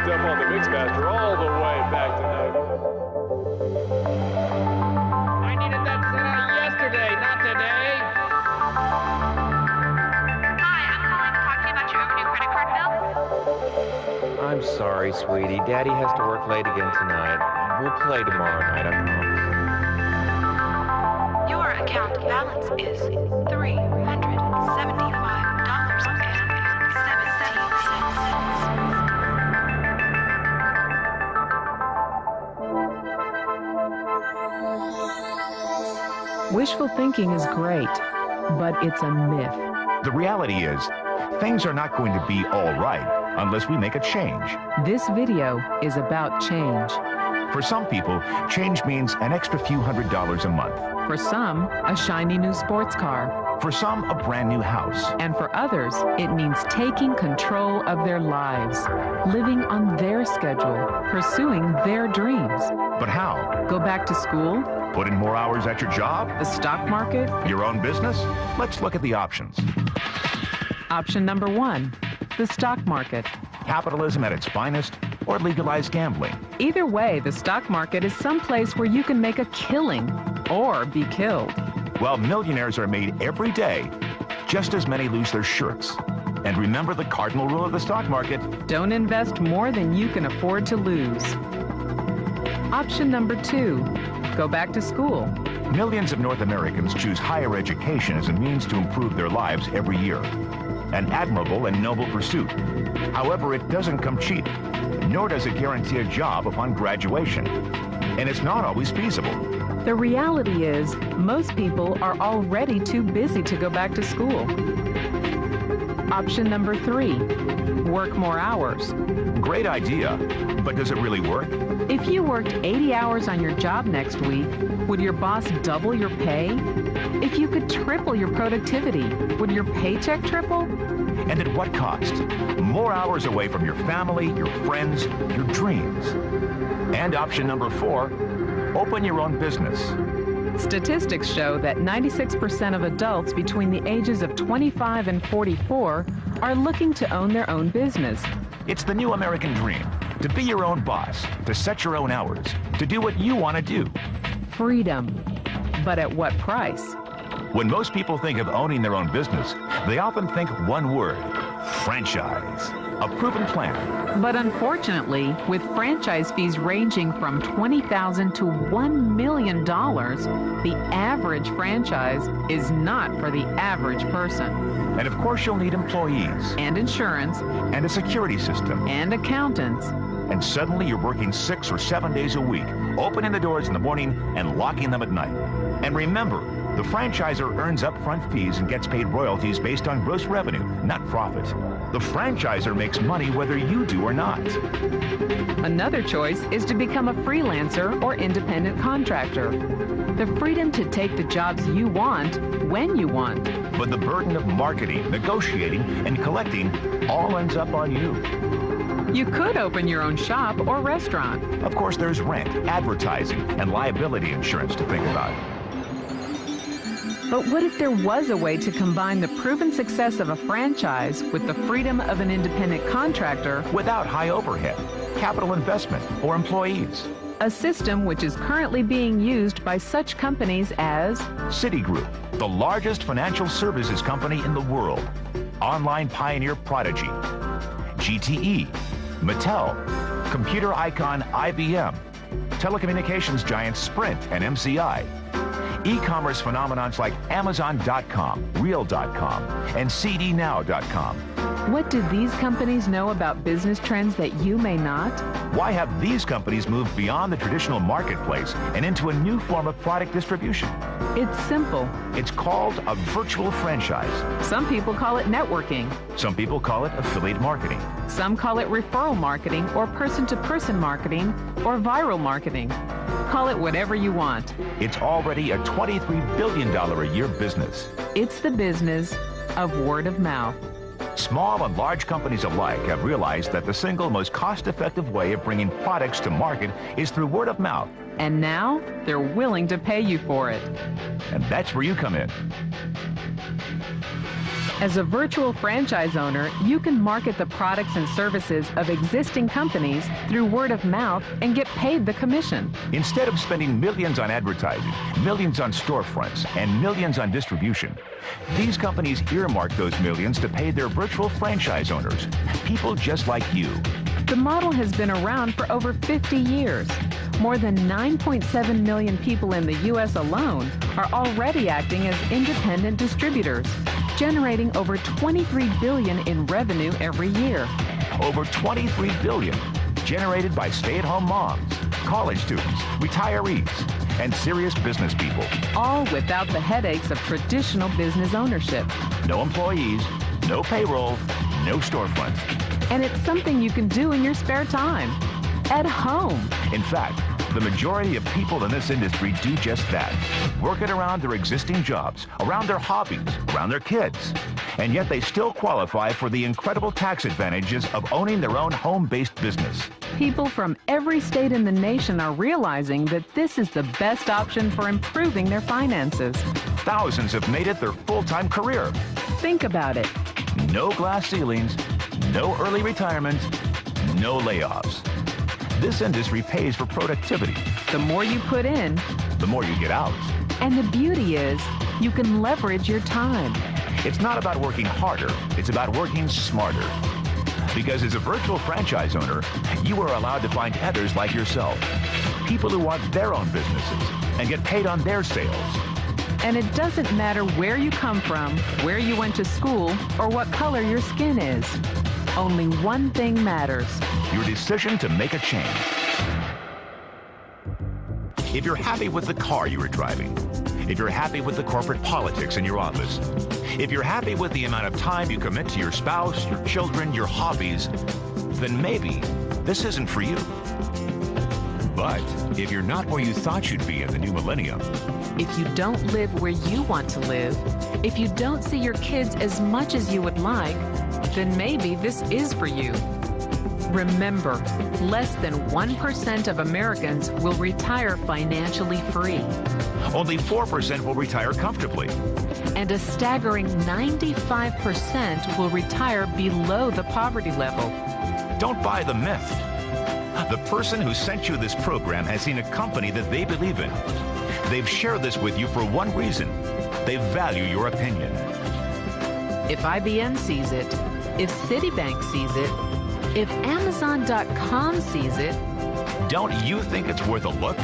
up on the Mixmaster all the way back tonight. I needed that set out yesterday, not today. Hi, I'm calling to talk to you about your overdue credit card bill. I'm sorry, sweetie. Daddy has to work late again tonight. We'll play tomorrow night, I promise. Your account balance is $375.17. Wishful thinking is great, but it's a myth. The reality is, things are not going to be all right unless we make a change. This video is about change. For some people, change means an extra few $100s a month. For some, a shiny new sports car. For some, a brand new house. And for others, it means taking control of their lives, living on their schedule, pursuing their dreams. But how? Go back to school? Put in more hours at your job? The stock market? Your own business? Let's look at the options. Option number 1, the stock market. Capitalism at its finest, or legalized gambling. Either way, the stock market is someplace where you can make a killing or be killed. Well, millionaires are made every day, just as many lose their shirts. And remember the cardinal rule of the stock market: don't invest more than you can afford to lose. Option number 2, go back to school. Millions of North Americans choose higher education as a means to improve their lives every year. An admirable and noble pursuit. However, it doesn't come cheap, nor does it guarantee a job upon graduation. And it's not always feasible. The reality is, most people are already too busy to go back to school. Option number 3, work more hours. Great idea, but does it really work? If you worked 80 hours on your job next week, would your boss double your pay? If you could triple your productivity, would your paycheck triple? And at what cost? More hours away from your family, your friends, your dreams. And option number 4, open your own business. Statistics show that 96% of adults between the ages of 25 and 44 are looking to own their own business. It's the new American dream, to be your own boss, to set your own hours, to do what you want to do. Freedom. But at what price? When most people think of owning their own business, they often think one word: franchise. A proven plan. But unfortunately, with franchise fees ranging from $20,000 to $1 million, the average franchise is not for the average person. And of course you'll need employees. And insurance. And a security system. And accountants. And suddenly you're working 6 or 7 days a week, opening the doors in the morning and locking them at night. And remember, the franchisor earns upfront fees and gets paid royalties based on gross revenue, not profit. The franchisor makes money whether you do or not. Another choice is to become a freelancer or independent contractor. The freedom to take the jobs you want when you want. But the burden of marketing, negotiating, and collecting all ends up on you. You could open your own shop or restaurant. Of course, there's rent, advertising, and liability insurance to think about. But what if there was a way to combine the proven success of a franchise with the freedom of an independent contractor without high overhead, capital investment, or employees? A system which is currently being used by such companies as Citigroup, the largest financial services company in the world. Online pioneer Prodigy. GTE, Mattel, computer icon IBM, telecommunications giants Sprint and MCI, e-commerce phenomenons like Amazon.com, Real.com, and CDNow.com. What do these companies know about business trends that you may not? Why have these companies moved beyond the traditional marketplace and into a new form of product distribution? It's simple. It's called a virtual franchise. Some people call it networking. Some people call it affiliate marketing. Some call it referral marketing or person-to-person marketing or viral marketing. Call it whatever you want. It's already a $23 billion a year business. It's the business of word of mouth. Small and large companies alike have realized that the single most cost-effective way of bringing products to market is through word of mouth. And now they're willing to pay you for it. And that's where you come in. As a virtual franchise owner, you can market the products and services of existing companies through word of mouth and get paid the commission. Instead of spending millions on advertising, millions on storefronts, and millions on distribution, these companies earmark those millions to pay their virtual franchise owners, people just like you. The model has been around for over 50 years. More than 9.7 million people in the U.S. alone are already acting as independent distributors, generating over $23 billion in revenue every year. Over $23 billion generated by stay-at-home moms, college students, retirees, and serious business people. All without the headaches of traditional business ownership. No employees, no payroll, no storefront. And it's something you can do in your spare time, at home. In fact, the majority of people in this industry do just that. Working around their existing jobs, around their hobbies, around their kids. And yet they still qualify for the incredible tax advantages of owning their own home-based business. People from every state in the nation are realizing that this is the best option for improving their finances. Thousands have made it their full-time career. Think about it. No glass ceilings, no early retirement, no layoffs. This industry pays for productivity. The more you put in, the more you get out. And the beauty is, you can leverage your time. It's not about working harder, it's about working smarter. Because as a virtual franchise owner, you are allowed to find others like yourself. People who want their own businesses and get paid on their sales. And it doesn't matter where you come from, where you went to school, or what color your skin is. Only one thing matters. Your decision to make a change. If you're happy with the car you are driving, if you're happy with the corporate politics in your office, if you're happy with the amount of time you commit to your spouse, your children, your hobbies, then maybe this isn't for you. But if you're not where you thought you'd be in the new millennium, if you don't live where you want to live, if you don't see your kids as much as you would like, then maybe this is for you. Remember, less than 1% of Americans will retire financially free. Only 4% will retire comfortably. And a staggering 95% will retire below the poverty level. Don't buy the myth. The person who sent you this program has seen a company that they believe in. They've shared this with you for one reason. They value your opinion. If IBM sees it, if Citibank sees it, if Amazon.com sees it, don't you think it's worth a look?